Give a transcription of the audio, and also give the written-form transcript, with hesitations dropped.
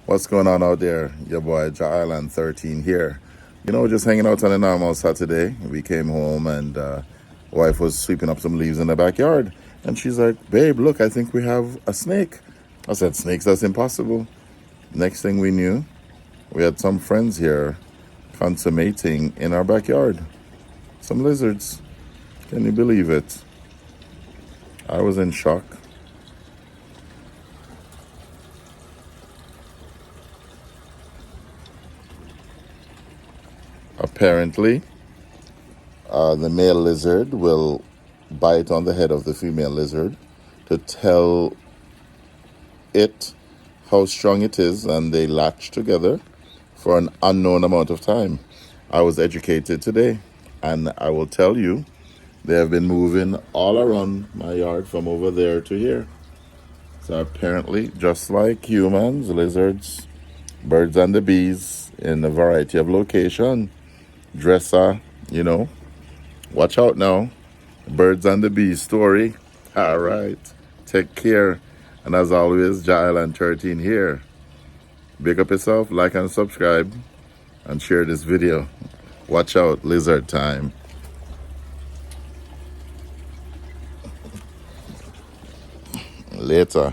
What's going on out there? Your boy Ja Island 13 here. Just hanging out on a normal Saturday. We came home and wife was sweeping up some leaves in the backyard. And she's like, babe, look, I think we have a snake. I said, snakes, that's impossible. Next thing we knew, we had some friends here consummating in our backyard. Some lizards. Can you believe it? I was in shock. Apparently, the male lizard will bite on the head of the female lizard to tell it how strong it is, and they latch together for an unknown amount of time. I was educated today, and I will tell you, they have been moving all around my yard from over there to here. So apparently, just like humans, lizards, birds and the bees in a variety of location, dresser, watch out now. Birds and the bees story. All right. Take care. And as always, Ja Island 13 here. Big up yourself, like and subscribe, and share this video. Watch out, lizard time. Later.